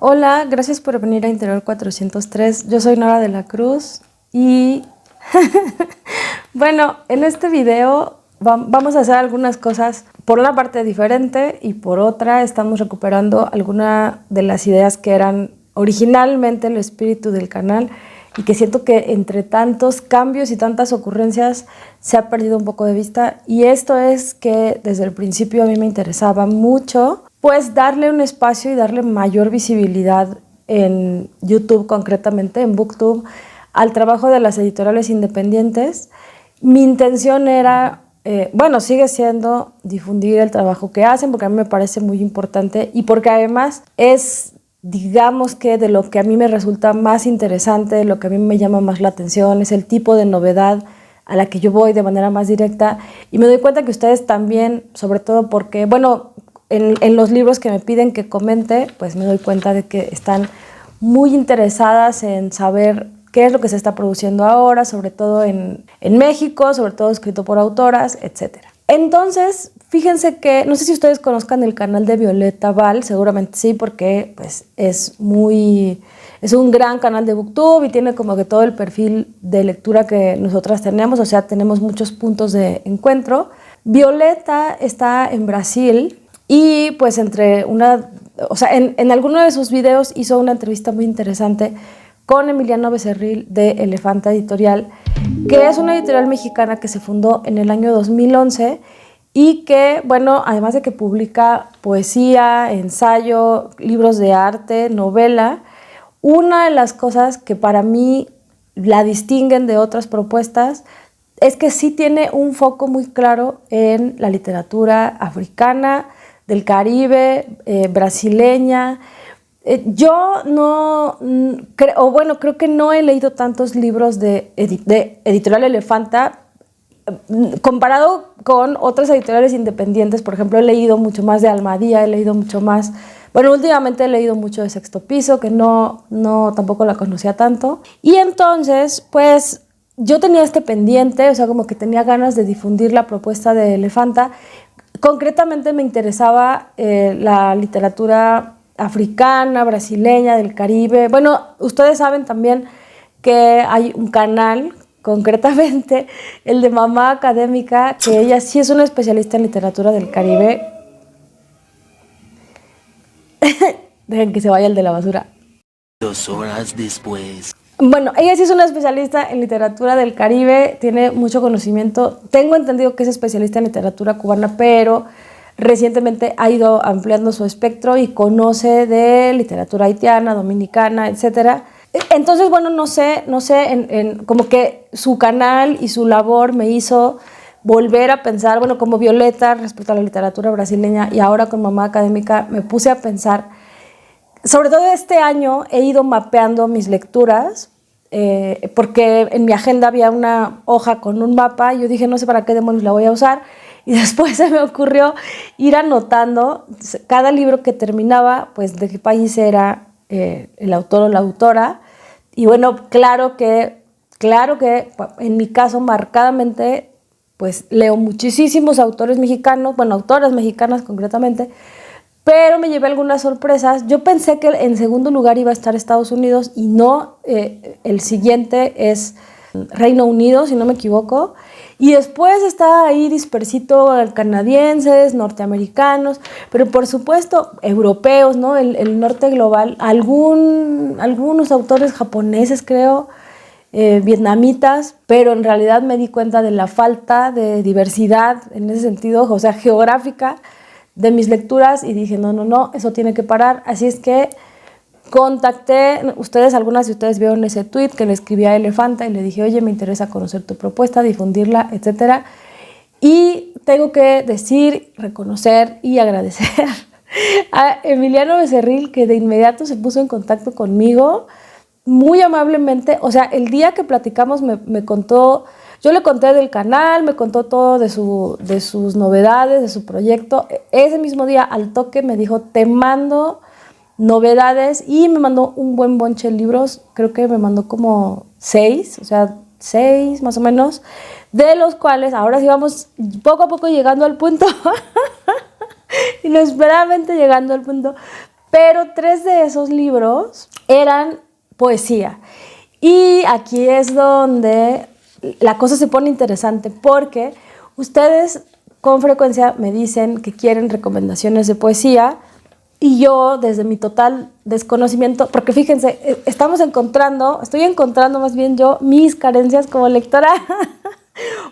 Hola, gracias por venir a Interior 403. Yo soy Nora de la Cruz y bueno, en este video vamos a hacer algunas cosas por una parte diferente y por otra estamos recuperando algunas de las ideas que eran originalmente el espíritu del canal y que siento que entre tantos cambios y tantas ocurrencias se ha perdido un poco de vista, y esto es que desde el principio a mí me interesaba mucho pues darle un espacio y darle mayor visibilidad en YouTube, concretamente en BookTube, al trabajo de las editoriales independientes. Mi intención era, bueno, sigue siendo difundir el trabajo que hacen, porque a mí me parece muy importante y porque además es, digamos que de lo que a mí me resulta más interesante, lo que a mí me llama más la atención, es el tipo de novedad a la que yo voy de manera más directa, y me doy cuenta que ustedes también, sobre todo porque, bueno, en los libros que me piden que comente, pues me doy cuenta de que están muy interesadas en saber qué es lo que se está produciendo ahora, sobre todo en México, sobre todo escrito por autoras, etc. Entonces, fíjense que, no sé si ustedes conozcan el canal de Violeta Val, seguramente sí, porque pues, es un gran canal de BookTube y tiene como que todo el perfil de lectura que nosotras tenemos, o sea, tenemos muchos puntos de encuentro. Violeta está en Brasil y pues en alguno de sus videos hizo una entrevista muy interesante con Emiliano Becerril de Elefanta Editorial, que es una editorial mexicana que se fundó en el año 2011 y que, bueno, además de que publica poesía, ensayo, libros de arte, novela, una de las cosas que para mí la distinguen de otras propuestas es que sí tiene un foco muy claro en la literatura africana, del Caribe, brasileña. Yo no, creo que no he leído tantos libros de Editorial Elefanta comparado con otras editoriales independientes. Por ejemplo, he leído mucho más de Almadía, he leído mucho más, bueno, últimamente he leído mucho de Sexto Piso, que no tampoco la conocía tanto. Y entonces, pues, yo tenía este pendiente, o sea, como que tenía ganas de difundir la propuesta de Elefanta. Concretamente me interesaba la literatura africana, brasileña, del Caribe. Bueno, ustedes saben también que hay un canal, concretamente el de Mamá Académica, que ella sí es una especialista en literatura del Caribe. Dejen que se vaya el de la basura. 2 horas después. Bueno, ella sí es una especialista en literatura del Caribe, tiene mucho conocimiento. Tengo entendido que es especialista en literatura cubana, pero recientemente ha ido ampliando su espectro y conoce de literatura haitiana, dominicana, etc. Entonces, bueno, no sé, como que su canal y su labor me hizo volver a pensar, bueno, como Violeta respecto a la literatura brasileña, y ahora con Mamá Académica me puse a pensar. Sobre todo este año he ido mapeando mis lecturas, porque en mi agenda había una hoja con un mapa y yo dije, no sé para qué demonios la voy a usar, y después se me ocurrió ir anotando cada libro que terminaba, pues de qué país era el autor o la autora. Y bueno, claro que en mi caso marcadamente pues leo muchísimos autores mexicanos, bueno, autoras mexicanas concretamente, pero me llevé algunas sorpresas. Yo pensé que en segundo lugar iba a estar Estados Unidos y no, el siguiente es Reino Unido, si no me equivoco. Y después está ahí dispersito canadienses, norteamericanos, pero por supuesto europeos, ¿no? El norte global, algunos autores japoneses, creo, vietnamitas, pero en realidad me di cuenta de la falta de diversidad en ese sentido, o sea, geográfica, de mis lecturas, y dije, no, eso tiene que parar. Así es que contacté, algunas de ustedes vieron ese tweet que le escribí a Elefanta y le dije, oye, me interesa conocer tu propuesta, difundirla, etc. Y tengo que decir, reconocer y agradecer a Emiliano Becerril, que de inmediato se puso en contacto conmigo, muy amablemente. O sea, el día que platicamos me contó. Yo le conté del canal, me contó todo de sus novedades, de su proyecto. Ese mismo día, al toque, me dijo, te mando novedades, y me mandó un buen bonche de libros. Creo que me mandó como 6, o sea, 6 más o menos, de los cuales ahora sí vamos poco a poco llegando al punto, inesperadamente llegando al punto. pero 3 de esos libros eran poesía. Y aquí es donde la cosa se pone interesante, porque ustedes con frecuencia me dicen que quieren recomendaciones de poesía y yo, desde mi total desconocimiento, porque fíjense, estoy encontrando más bien yo mis carencias como lectora,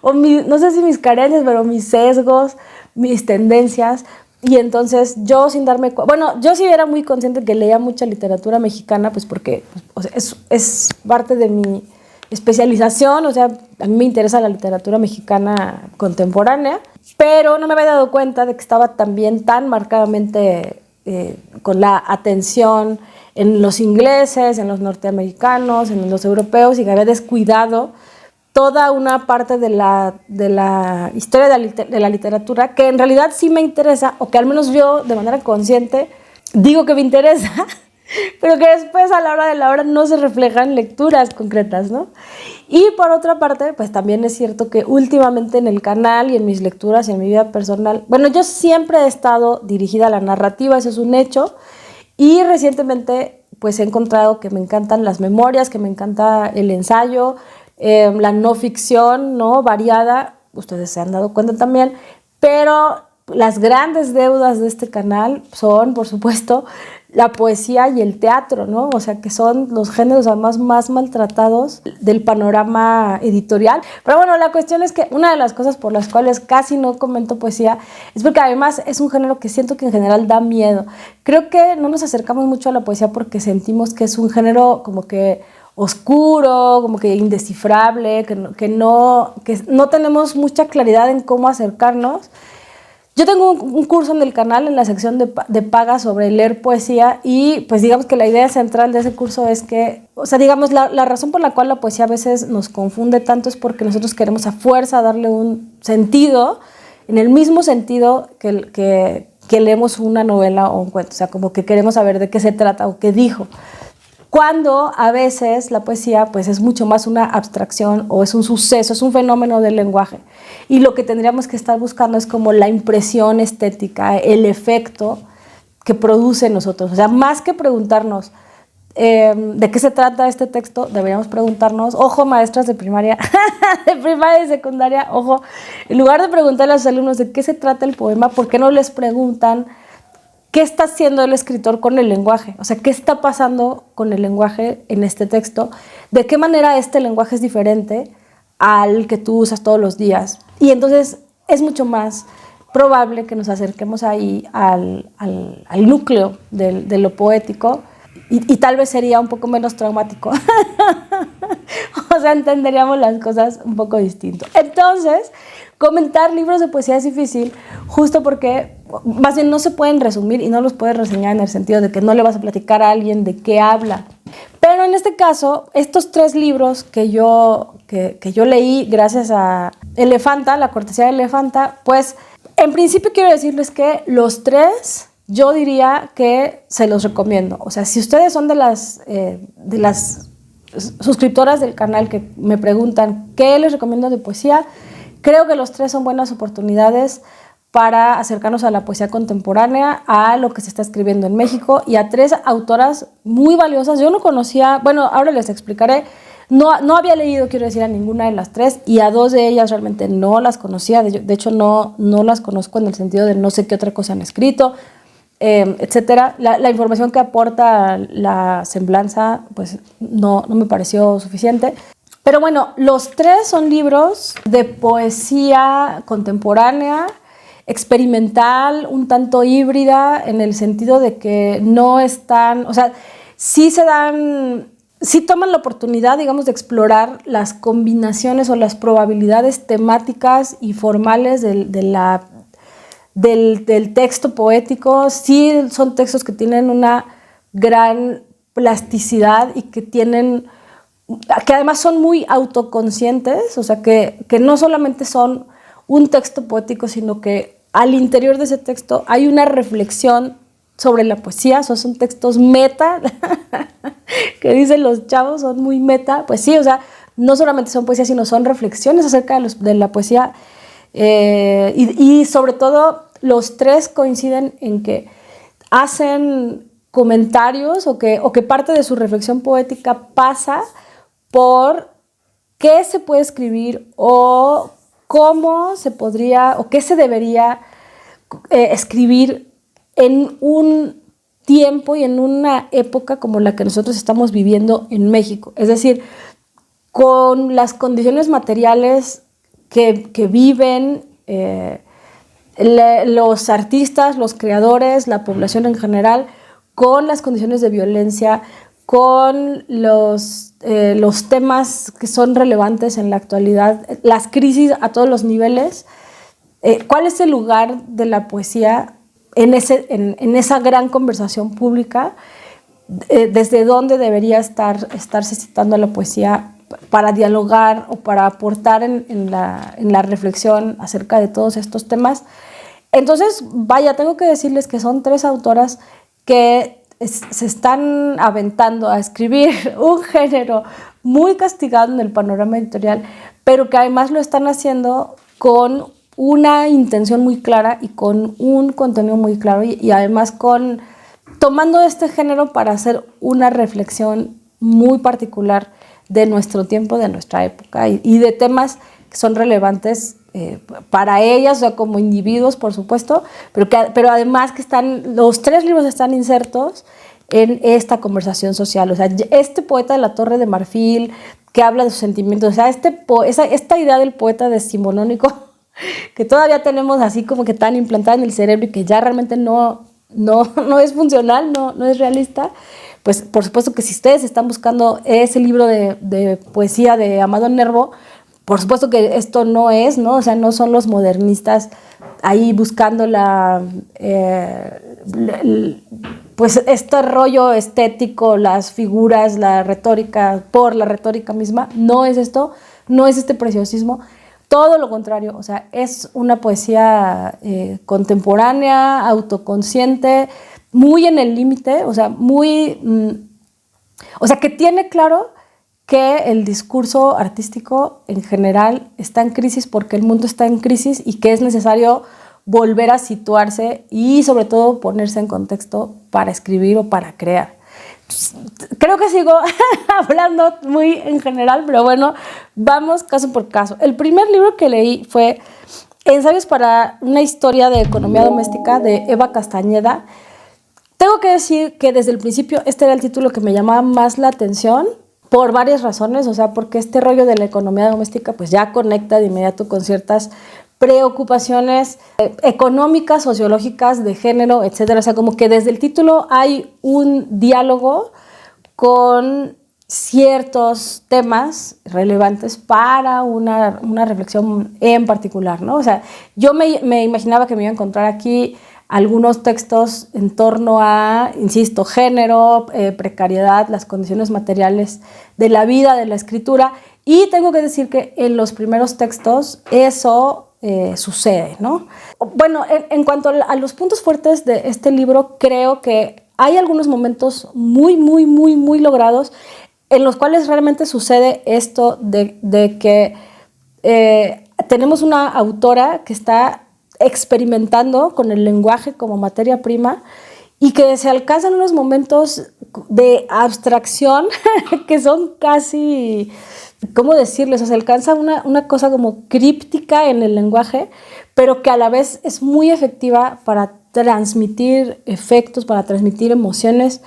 no sé si mis carencias, pero mis sesgos, mis tendencias. Y entonces yo sin darme cuenta, bueno, yo sí era muy consciente que leía mucha literatura mexicana, pues porque o sea, es parte de mi especialización, o sea, a mí me interesa la literatura mexicana contemporánea, pero no me había dado cuenta de que estaba también tan marcadamente con la atención en los ingleses, en los norteamericanos, en los europeos, y que había descuidado toda una parte de la historia de la literatura que en realidad sí me interesa, o que al menos yo de manera consciente digo que me interesa, pero que después a la hora de la hora no se reflejan lecturas concretas, ¿no? Y por otra parte, pues también es cierto que últimamente en el canal y en mis lecturas y en mi vida personal, bueno, yo siempre he estado dirigida a la narrativa, eso es un hecho, y recientemente pues he encontrado que me encantan las memorias, que me encanta el ensayo, la no ficción, ¿no? Variada, ustedes se han dado cuenta también, pero las grandes deudas de este canal son, por supuesto, la poesía y el teatro, ¿no? O sea, que son los géneros además más maltratados del panorama editorial. Pero bueno, la cuestión es que una de las cosas por las cuales casi no comento poesía es porque además es un género que siento que en general da miedo. Creo que no nos acercamos mucho a la poesía porque sentimos que es un género como que oscuro, como que indescifrable, que no tenemos mucha claridad en cómo acercarnos. Yo tengo un curso en el canal, en la sección de paga, sobre leer poesía, y pues digamos que la idea central de ese curso es que, o sea, digamos, la razón por la cual la poesía a veces nos confunde tanto es porque nosotros queremos a fuerza darle un sentido, en el mismo sentido que leemos una novela o un cuento, o sea, como que queremos saber de qué se trata o qué dijo. Cuando a veces la poesía pues es mucho más una abstracción o es un suceso, es un fenómeno del lenguaje. Y lo que tendríamos que estar buscando es como la impresión estética, el efecto que produce en nosotros. O sea, más que preguntarnos de qué se trata este texto, deberíamos preguntarnos, ojo maestras de primaria, de primaria y secundaria, ojo, en lugar de preguntarle a sus alumnos de qué se trata el poema, ¿por qué no les preguntan qué está haciendo el escritor con el lenguaje? O sea, ¿qué está pasando con el lenguaje en este texto? ¿De qué manera este lenguaje es diferente al que tú usas todos los días? Y entonces es mucho más probable que nos acerquemos ahí al núcleo de lo poético, y tal vez sería un poco menos traumático. O sea, entenderíamos las cosas un poco distinto. Entonces, comentar libros de poesía es difícil, justo porque más bien no se pueden resumir y no los puedes reseñar en el sentido de que no le vas a platicar a alguien de qué habla. Pero en este caso, estos 3 libros que yo leí gracias a Elefanta, la cortesía de Elefanta, pues en principio quiero decirles que los 3 yo diría que se los recomiendo. O sea, si ustedes son de las suscriptoras del canal que me preguntan qué les recomiendo de poesía, creo que los 3 son buenas oportunidades para acercarnos a la poesía contemporánea, a lo que se está escribiendo en México, y a 3 autoras muy valiosas. Yo no conocía, bueno, ahora les explicaré, no había leído, quiero decir, a ninguna de las 3, y a 2 de ellas realmente no las conocía. De hecho no las conozco en el sentido de no sé qué otra cosa han escrito, etcétera. La información que aporta la semblanza pues no me pareció suficiente. Pero bueno, los 3 son libros de poesía contemporánea, experimental, un tanto híbrida, en el sentido de que no están, o sea, sí toman la oportunidad, digamos, de explorar las combinaciones o las probabilidades temáticas y formales del texto poético. Sí son textos que tienen una gran plasticidad y que además son muy autoconscientes, o sea, que no solamente son un texto poético, sino que al interior de ese texto hay una reflexión sobre la poesía. O sea, son textos meta, que dicen los chavos, son muy meta. Pues sí, o sea, no solamente son poesía, sino son reflexiones acerca de la poesía. Y sobre todo, los 3 coinciden en que hacen comentarios o que parte de su reflexión poética pasa por qué se puede escribir o cómo se podría o qué se debería escribir en un tiempo y en una época como la que nosotros estamos viviendo en México. Es decir, con las condiciones materiales que viven los artistas, los creadores, la población en general, con las condiciones de violencia, con los temas que son relevantes en la actualidad, las crisis a todos los niveles. ¿Cuál es el lugar de la poesía en esa gran conversación pública? ¿Desde dónde debería estarse citando la poesía para dialogar o para aportar en la reflexión acerca de todos estos temas? Entonces, vaya, tengo que decirles que son 3 autoras que se están aventando a escribir un género muy castigado en el panorama editorial, pero que además lo están haciendo con una intención muy clara y con un contenido muy claro y además tomando este género para hacer una reflexión muy particular de nuestro tiempo, de nuestra época y de temas que son relevantes para ellas, o sea, como individuos, por supuesto, pero además que los 3 libros están insertos en esta conversación social. O sea, este poeta de la Torre de Marfil que habla de sus sentimientos, o sea, esta idea del poeta decimonónico que todavía tenemos así como que tan implantada en el cerebro y que ya realmente no es funcional, no es realista. Pues por supuesto que si ustedes están buscando ese libro de poesía de Amado Nervo, por supuesto que esto no es, ¿no? O sea, no son los modernistas ahí buscando pues este rollo estético, las figuras, la retórica, por la retórica misma. No es esto, no es este preciosismo. Todo lo contrario, o sea, es una poesía contemporánea, autoconsciente, muy en el límite, o sea, que tiene claro que el discurso artístico en general está en crisis porque el mundo está en crisis y que es necesario volver a situarse y sobre todo ponerse en contexto para escribir o para crear. Creo que sigo hablando muy en general, pero bueno, vamos caso por caso. El primer libro que leí fue Ensayos para una historia de economía doméstica de Eva Castañeda. Tengo que decir que desde el principio este era el título que me llamaba más la atención por varias razones, o sea, porque este rollo de la economía doméstica pues ya conecta de inmediato con ciertas preocupaciones económicas, sociológicas, de género, etcétera. O sea, como que desde el título hay un diálogo con ciertos temas relevantes para una reflexión en particular, ¿no? O sea, yo me imaginaba que me iba a encontrar aquí algunos textos en torno a, insisto, género, precariedad, las condiciones materiales de la vida, de la escritura, y tengo que decir que en los primeros textos eso sucede, ¿no? Bueno, en cuanto a los puntos fuertes de este libro, creo que hay algunos momentos muy, muy, muy, muy logrados en los cuales realmente sucede esto de que tenemos una autora que está experimentando con el lenguaje como materia prima y que se alcanzan unos momentos de abstracción que son casi, ¿cómo decirles? O sea, se alcanza una cosa como críptica en el lenguaje, pero que a la vez es muy efectiva para transmitir efectos, para transmitir emociones,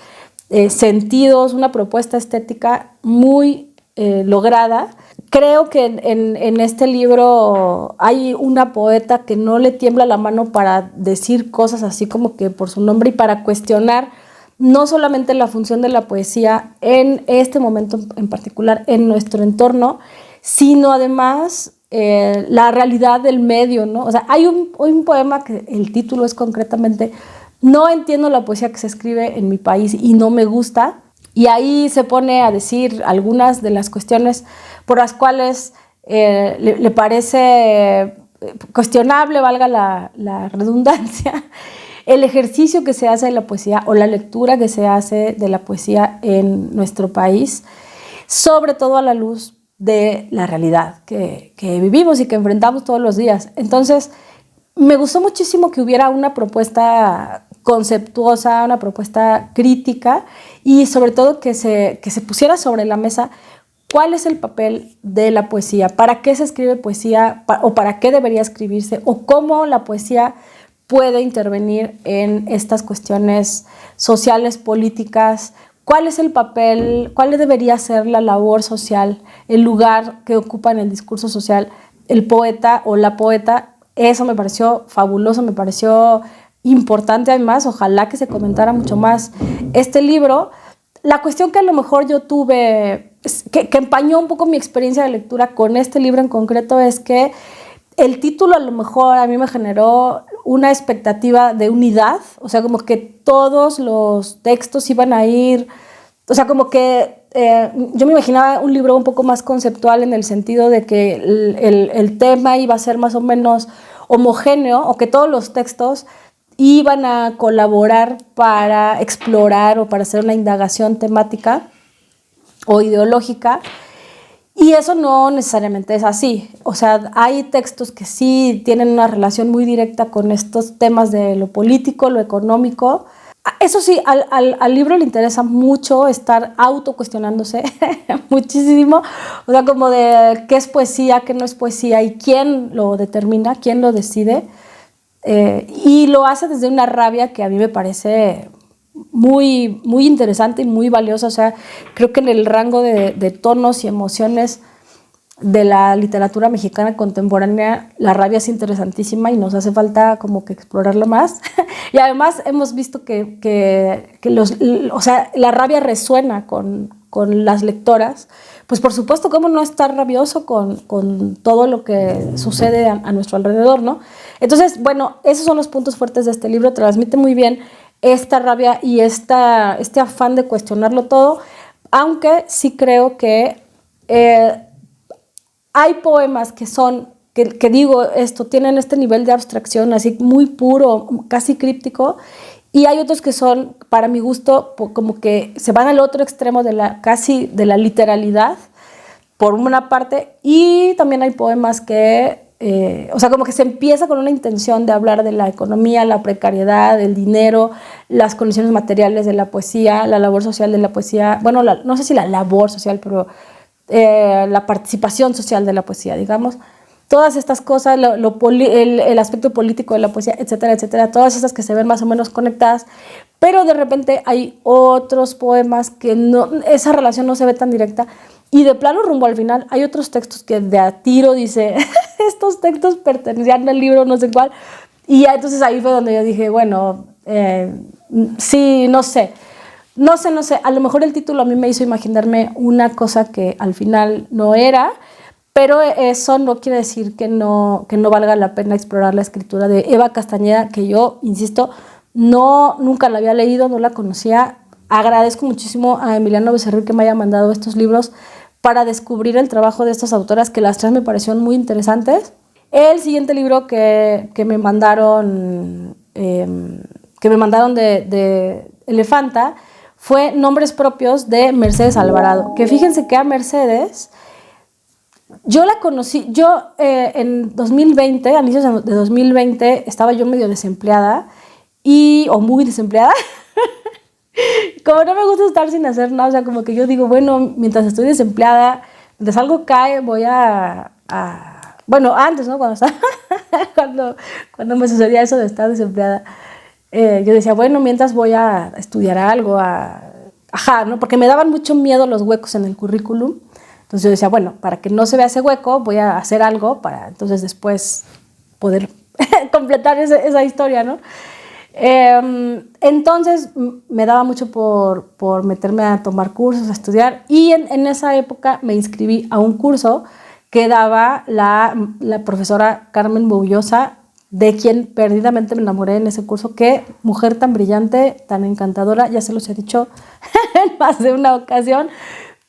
sentidos, una propuesta estética muy lograda. Creo que en este libro hay una poeta que no le tiembla la mano para decir cosas así como que por su nombre y para cuestionar no solamente la función de la poesía en este momento en particular, en nuestro entorno, sino además la realidad del medio, ¿no? O sea, hay un poema que el título es concretamente No entiendo la poesía que se escribe en mi país y no me gusta. Y ahí se pone a decir algunas de las cuestiones por las cuales le parece cuestionable, valga la redundancia, el ejercicio que se hace de la poesía o la lectura que se hace de la poesía en nuestro país, sobre todo a la luz de la realidad que vivimos y que enfrentamos todos los días. Entonces, me gustó muchísimo que hubiera una propuesta conceptuosa, una propuesta crítica y sobre todo que se pusiera sobre la mesa cuál es el papel de la poesía, para qué se escribe poesía o para qué debería escribirse o cómo la poesía puede intervenir en estas cuestiones sociales, políticas, cuál es el papel, cuál debería ser la labor social, el lugar que ocupa en el discurso social el poeta o la poeta. Eso me pareció fabuloso, me pareció importante además, ojalá que se comentara mucho más este libro. La cuestión que a lo mejor yo tuve, que empañó un poco mi experiencia de lectura con este libro en concreto, es que el título a lo mejor a mí me generó una expectativa de unidad, o sea, como que todos los textos iban a ir, o sea, como que yo me imaginaba un libro un poco más conceptual en el sentido de que el tema iba a ser más o menos homogéneo o que todos los textos iban a colaborar para explorar o para hacer una indagación temática o ideológica. Y eso no necesariamente es así. O sea, hay textos que sí tienen una relación muy directa con estos temas de lo político, lo económico. Eso sí, al libro le interesa mucho estar autocuestionándose muchísimo. O sea, como de qué es poesía, qué no es poesía y quién lo determina, quién lo decide. Y lo hace desde una rabia que a mí me parece muy, muy interesante y muy valiosa. O sea, creo que en el rango de tonos y emociones de la literatura mexicana contemporánea, la rabia es interesantísima y nos hace falta como que explorarlo más. Y además hemos visto que o sea, la rabia resuena con las lectoras. Pues por supuesto, ¿cómo no estar rabioso con todo lo que sucede a nuestro alrededor, ¿no? Entonces, bueno, esos son los puntos fuertes de este libro. Transmite muy bien esta rabia y este afán de cuestionarlo todo, aunque sí creo que hay poemas que digo esto, tienen este nivel de abstracción así muy puro, casi críptico, y hay otros que son, para mi gusto, como que se van al otro extremo casi de la literalidad, por una parte, y también hay poemas que, o sea, como que se empieza con una intención de hablar de la economía, la precariedad, el dinero, las condiciones materiales de la poesía, la labor social de la poesía, bueno, no sé si la labor social, pero la participación social de la poesía, digamos. Todas estas cosas, el aspecto político de la poesía, etcétera, etcétera, todas esas que se ven más o menos conectadas, pero de repente hay otros poemas que esa relación no se ve tan directa y de plano rumbo al final hay otros textos que de a tiro dice, estos textos pertenecían al libro no sé cuál, y ya entonces ahí fue donde yo dije, bueno, sí, no sé, a lo mejor el título a mí me hizo imaginarme una cosa que al final no era, pero eso no quiere decir que no valga la pena explorar la escritura de Eva Castañeda, que yo, insisto, nunca la había leído, no la conocía. Agradezco muchísimo a Emiliano Becerril que me haya mandado estos libros para descubrir el trabajo de estas autoras, que las tres me parecieron muy interesantes. El siguiente libro que me mandaron de Elefanta fue Nombres Propios de Mercedes Alvarado, que fíjense que a Mercedes yo la conocí, en 2020, a inicios de 2020, estaba yo medio desempleada o muy desempleada. Como no me gusta estar sin hacer nada, o sea, como que yo digo, bueno, mientras estoy desempleada, mientras algo cae, voy bueno, antes, ¿no? Cuando me sucedía eso de estar desempleada, yo decía, bueno, mientras voy a estudiar algo, ¿no? Porque me daban mucho miedo los huecos en el currículum. Entonces yo decía, bueno, para que no se vea ese hueco, voy a hacer algo para entonces después poder completar esa historia, ¿no? Entonces me daba mucho por meterme a tomar cursos, a estudiar, y en esa época me inscribí a un curso que daba la profesora Carmen Boullosa, de quien perdidamente me enamoré en ese curso. Qué mujer tan brillante, tan encantadora, ya se los he dicho en más de una ocasión.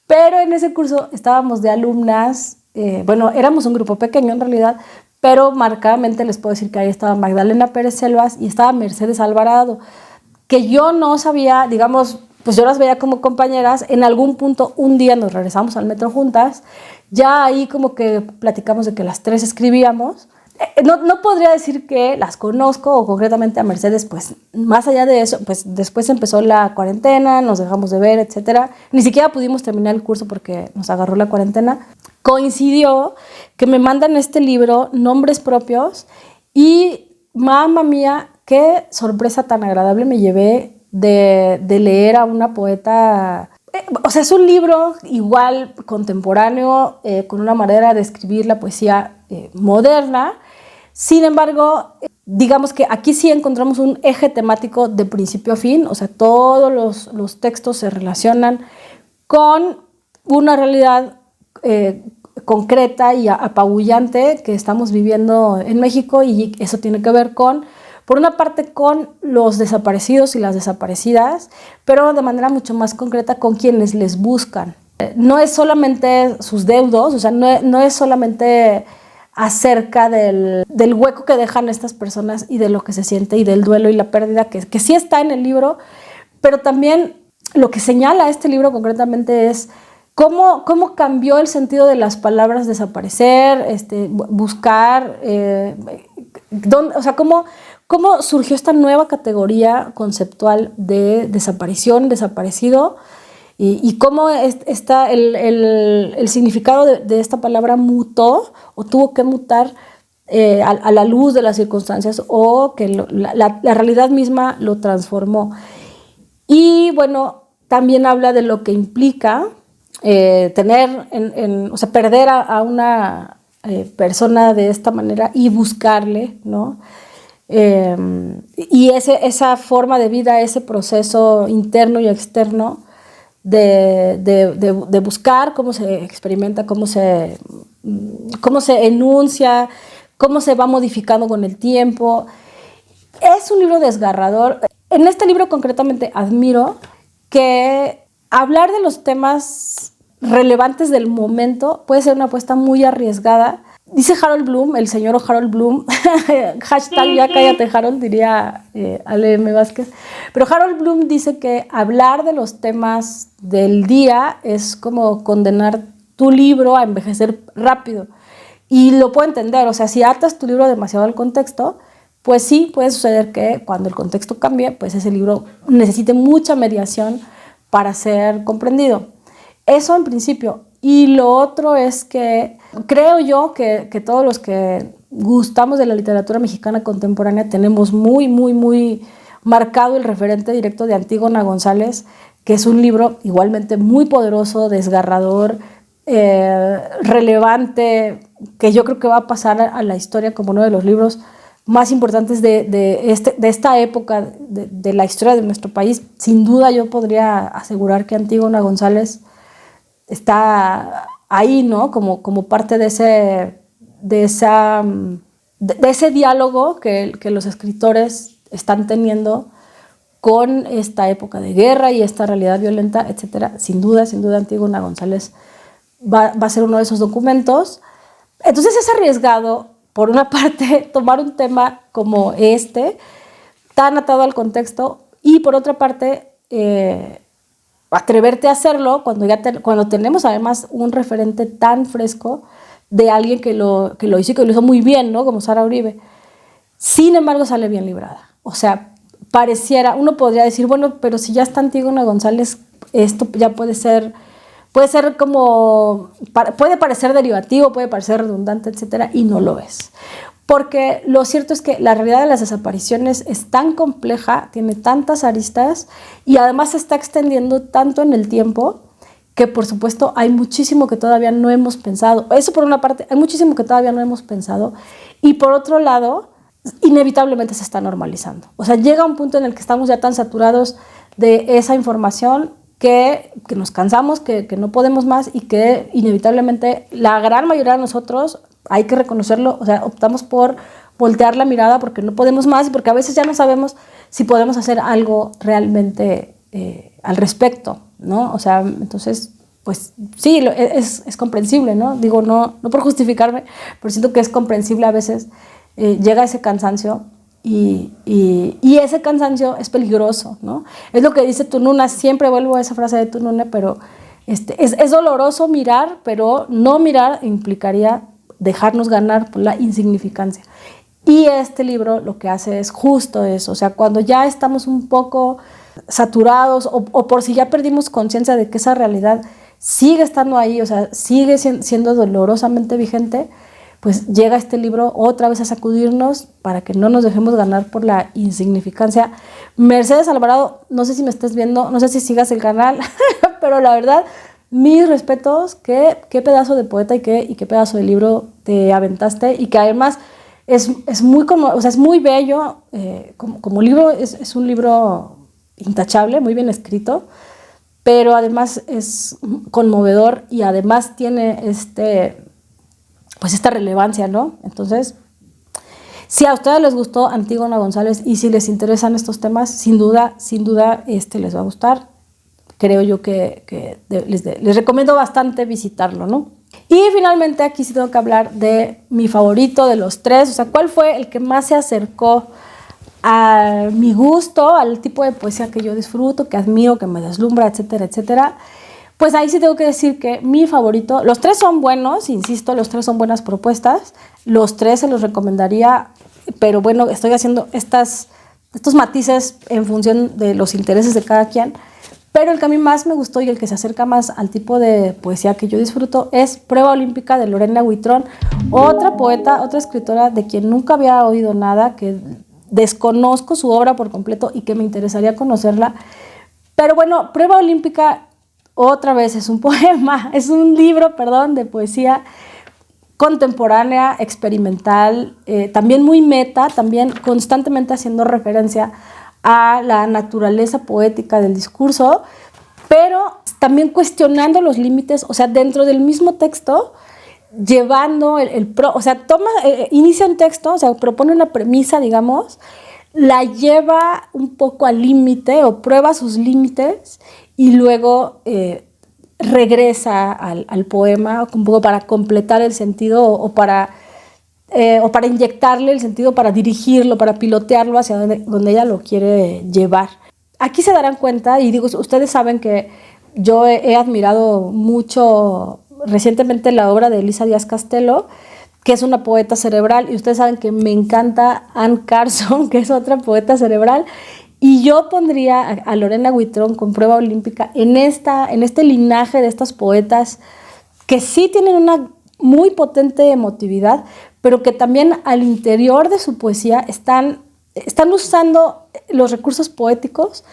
Pero en ese curso estábamos de alumnas, bueno, éramos un grupo pequeño en realidad, pero marcadamente les puedo decir que ahí estaba Magdalena Pérez Selvas y estaba Mercedes Alvarado, que yo no sabía, digamos, pues yo las veía como compañeras. En algún punto, un día nos regresamos al metro juntas, ya ahí como que platicamos de que las tres escribíamos. No podría decir que las conozco o concretamente a Mercedes, pues más allá de eso, pues después empezó la cuarentena, nos dejamos de ver, etcétera. Ni siquiera pudimos terminar el curso porque nos agarró la cuarentena. Coincidió que me mandan este libro, Nombres Propios, y mamá mía, qué sorpresa tan agradable me llevé de leer a una poeta. O sea, es un libro igual contemporáneo, con una manera de escribir la poesía moderna. Sin embargo, digamos que aquí sí encontramos un eje temático de principio a fin, o sea, todos los textos se relacionan con una realidad concreta y apabullante que estamos viviendo en México, y eso tiene que ver con, por una parte, con los desaparecidos y las desaparecidas, pero de manera mucho más concreta con quienes les buscan. No es solamente sus deudos, o sea, no es solamente acerca del hueco que dejan estas personas y de lo que se siente y del duelo y la pérdida, que sí está en el libro, pero también lo que señala este libro concretamente es cómo cambió el sentido de las palabras desaparecer, buscar, o sea, cómo surgió esta nueva categoría conceptual de desaparición, desaparecido, y cómo está el significado de esta palabra mutó o tuvo que mutar a la luz de las circunstancias, o que la realidad misma lo transformó. Y bueno, también habla de lo que implica tener, o sea, perder a una persona de esta manera y buscarle, ¿no? Y esa forma de vida, ese proceso interno y externo de buscar, cómo se experimenta, cómo se enuncia, cómo se va modificando con el tiempo. Es un libro desgarrador. En este libro concretamente admiro que hablar de los temas relevantes del momento puede ser una apuesta muy arriesgada. Dice Harold Bloom, el señor Harold Bloom, hashtag ya cállate Harold, diría Ale M. Vázquez, pero Harold Bloom dice que hablar de los temas del día es como condenar tu libro a envejecer rápido. Y lo puedo entender, o sea, si atas tu libro demasiado al contexto, pues sí, puede suceder que cuando el contexto cambie, pues ese libro necesite mucha mediación para ser comprendido. Eso en principio. Y lo otro es que creo yo que todos los que gustamos de la literatura mexicana contemporánea tenemos muy, muy, muy marcado el referente directo de Antígona González, que es un libro igualmente muy poderoso, desgarrador, relevante, que yo creo que va a pasar a la historia como uno de los libros más importantes de esta época de la historia de nuestro país. Sin duda yo podría asegurar que Antígona González está ahí, ¿no? Como parte de ese diálogo que los escritores están teniendo con esta época de guerra y esta realidad violenta, etcétera. Sin duda, Antígona González va a ser uno de esos documentos. Entonces es arriesgado, por una parte, tomar un tema como tan atado al contexto, y por otra parte, atreverte a hacerlo cuando tenemos además un referente tan fresco de alguien que lo hizo y que lo hizo muy bien, ¿no? Como Sara Uribe. Sin embargo, sale bien librada. O sea, uno podría decir, bueno, pero si ya está Antígona González, esto ya puede ser como, puede parecer derivativo, puede parecer redundante, etcétera, y no lo es. Porque lo cierto es que la realidad de las desapariciones es tan compleja, tiene tantas aristas, y además se está extendiendo tanto en el tiempo, que por supuesto hay muchísimo que todavía no hemos pensado. Eso por una parte, hay muchísimo que todavía no hemos pensado, y por otro lado, inevitablemente se está normalizando. O sea, llega un punto en el que estamos ya tan saturados de esa información que nos cansamos, que no podemos más, y que inevitablemente la gran mayoría de nosotros, hay que reconocerlo, o sea, optamos por voltear la mirada porque no podemos más, y porque a veces ya no sabemos si podemos hacer algo realmente al respecto, ¿no? O sea, entonces, pues sí, es comprensible, ¿no? Digo, no por justificarme, pero siento que es comprensible a veces. Llega ese cansancio, y ese cansancio es peligroso, ¿no? Es lo que dice Tununa, siempre vuelvo a esa frase de Tununa, pero es doloroso mirar, pero no mirar implicaría dejarnos ganar por la insignificancia. Y este libro lo que hace es justo eso, o sea, cuando ya estamos un poco saturados o por si ya perdimos conciencia de que esa realidad sigue estando ahí, o sea, sigue siendo dolorosamente vigente, pues llega este libro otra vez a sacudirnos para que no nos dejemos ganar por la insignificancia. Mercedes Alvarado, no sé si me estés viendo, no sé si sigas el canal, pero la verdad, mis respetos, qué pedazo de poeta y qué pedazo de libro te aventaste, y que además es muy bello, como libro es un libro intachable, muy bien escrito, pero además es conmovedor y además tiene esta relevancia, ¿no? Entonces, si a ustedes les gustó Antígona González y si les interesan estos temas, sin duda les va a gustar. Creo yo que les recomiendo bastante visitarlo, ¿no? Y finalmente aquí sí tengo que hablar de mi favorito de los tres, o sea, ¿cuál fue el que más se acercó a mi gusto, al tipo de poesía que yo disfruto, que admiro, que me deslumbra, etcétera, etcétera? Pues ahí sí tengo que decir que mi favorito, los tres son buenos, insisto, los tres son buenas propuestas, los tres se los recomendaría, pero bueno, estoy haciendo estos matices en función de los intereses de cada quien, pero el que a mí más me gustó y el que se acerca más al tipo de poesía que yo disfruto es Prueba Olímpica de Lorena Huitrón, otra poeta, otra escritora de quien nunca había oído nada, que desconozco su obra por completo y que me interesaría conocerla. Pero bueno, Prueba Olímpica otra vez es un poema, es un libro, perdón, de poesía contemporánea, experimental, también muy meta, también constantemente haciendo referencia a la naturaleza poética del discurso, pero también cuestionando los límites, o sea, dentro del mismo texto, llevando o sea, inicia un texto, o sea, propone una premisa, digamos, la lleva un poco al límite o prueba sus límites y luego regresa al poema un poco para completar el sentido o para inyectarle el sentido, para dirigirlo, para pilotearlo hacia donde ella lo quiere llevar. Aquí se darán cuenta, y digo, ustedes saben que yo he admirado mucho recientemente la obra de Elisa Díaz Castelo, que es una poeta cerebral, y ustedes saben que me encanta Anne Carson, que es otra poeta cerebral, y yo pondría a Lorena Huitrón con Prueba Olímpica en este linaje de estas poetas que sí tienen una muy potente emotividad, pero que también al interior de su poesía están usando los recursos poéticos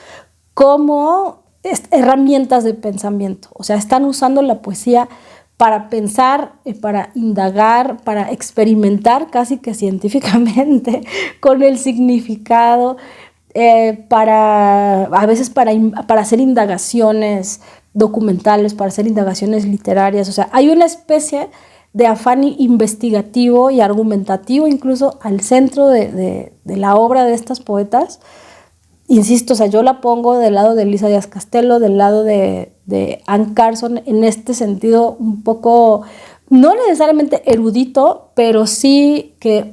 como herramientas de pensamiento. O sea, están usando la poesía para pensar, para indagar, para experimentar casi que científicamente con el significado, a veces para hacer indagaciones documentales, para hacer indagaciones literarias. O sea, hay una especie de afán investigativo y argumentativo incluso al centro de la obra de estas poetas. Insisto, o sea, yo la pongo del lado de Elisa Díaz Castelo, del lado de Anne Carson, en este sentido un poco, no necesariamente erudito, pero sí que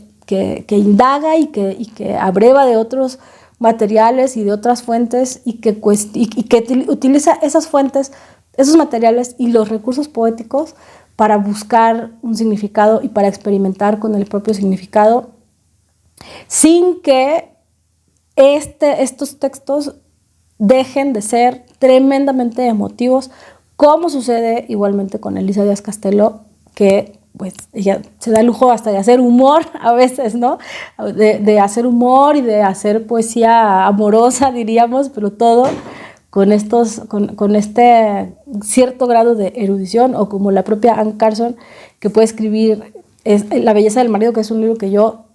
indaga y que abreva de otros materiales y de otras fuentes y que utiliza esas fuentes, esos materiales y los recursos poéticos para buscar un significado y para experimentar con el propio significado, sin que estos textos dejen de ser tremendamente emotivos, como sucede igualmente con Elisa Díaz Castelo, que pues ella se da el lujo hasta de hacer humor a veces, ¿no? De hacer humor y de hacer poesía amorosa, diríamos, pero todo con este cierto grado de erudición, o como la propia Anne Carson, que puede escribir La belleza del marido, que es un libro que yo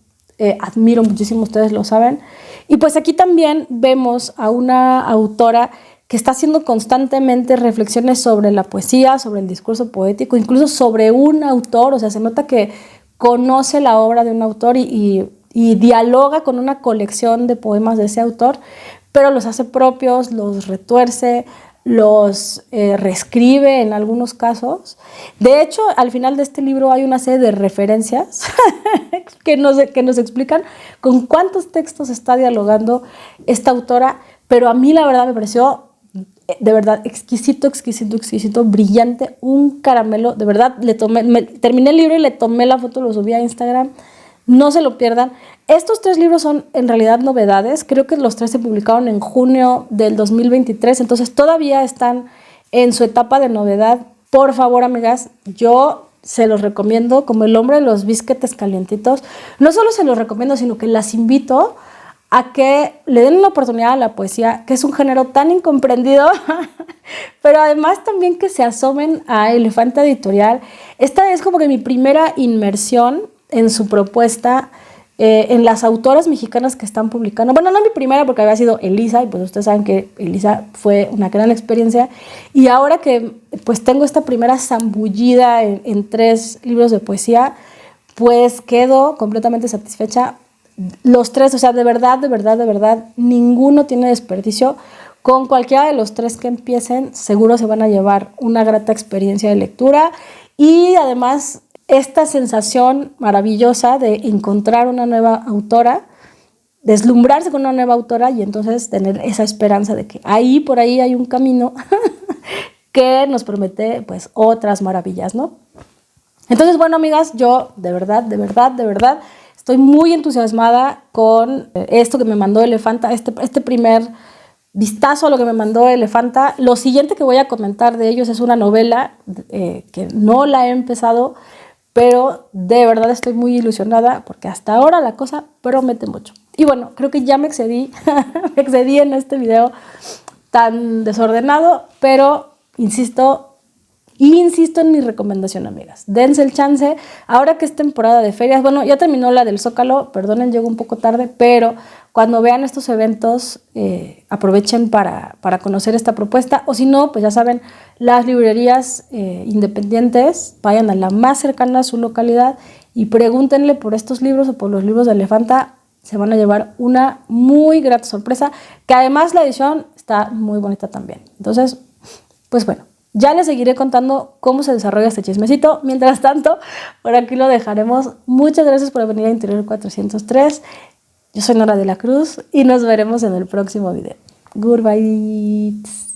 admiro muchísimo, ustedes lo saben. Y pues aquí también vemos a una autora que está haciendo constantemente reflexiones sobre la poesía, sobre el discurso poético, incluso sobre un autor. O sea, se nota que conoce la obra de un autor y dialoga con una colección de poemas de ese autor, pero los hace propios, los retuerce, los reescribe en algunos casos. De hecho, al final de este libro hay una serie de referencias que nos explican con cuántos textos está dialogando esta autora, pero a mí la verdad me pareció de verdad, exquisito, exquisito, exquisito, brillante, un caramelo, de verdad, terminé el libro y le tomé la foto, lo subí a Instagram, no se lo pierdan. Estos 3 libros son en realidad novedades, creo que los 3 se publicaron en junio del 2023, entonces todavía están en su etapa de novedad. Por favor, amigas, yo se los recomiendo como el hombre de los bisquetes calientitos. No solo se los recomiendo, sino que las invito a que le den una oportunidad a la poesía, que es un género tan incomprendido, pero además también que se asomen a Elefanta Editorial. Esta es como que mi primera inmersión en su propuesta, en las autoras mexicanas que están publicando. Bueno, no mi primera porque había sido Elisa, y pues ustedes saben que Elisa fue una gran experiencia, y ahora que pues tengo esta primera zambullida en 3 libros de poesía, pues quedo completamente satisfecha. Los 3, o sea, de verdad, de verdad, de verdad, ninguno tiene desperdicio. Con cualquiera de los 3 que empiecen, seguro se van a llevar una grata experiencia de lectura, y además esta sensación maravillosa de encontrar una nueva autora, deslumbrarse con una nueva autora y entonces tener esa esperanza de que ahí, por ahí hay un camino que nos promete pues otras maravillas, ¿no? Entonces, bueno, amigas, yo de verdad, de verdad, de verdad estoy muy entusiasmada con esto que me mandó Elefanta, este primer vistazo a lo que me mandó Elefanta. Lo siguiente que voy a comentar de ellos es una novela que no la he empezado, pero de verdad estoy muy ilusionada porque hasta ahora la cosa promete mucho. Y bueno, creo que ya me excedí, me excedí en este video tan desordenado, pero insisto en mi recomendación, amigas. Dense el chance, ahora que es temporada de ferias. Bueno, ya terminó la del Zócalo, perdonen, llegó un poco tarde, pero cuando vean estos eventos, aprovechen para conocer esta propuesta, o si no, pues ya saben, las librerías independientes, vayan a la más cercana a su localidad y pregúntenle por estos libros o por los libros de Elefanta. Se van a llevar una muy grata sorpresa, que además la edición está muy bonita también. Entonces, pues bueno, ya les seguiré contando cómo se desarrolla este chismecito. Mientras tanto, por aquí lo dejaremos. Muchas gracias por venir a Interior 403. Yo soy Nora de la Cruz y nos veremos en el próximo video. Goodbye.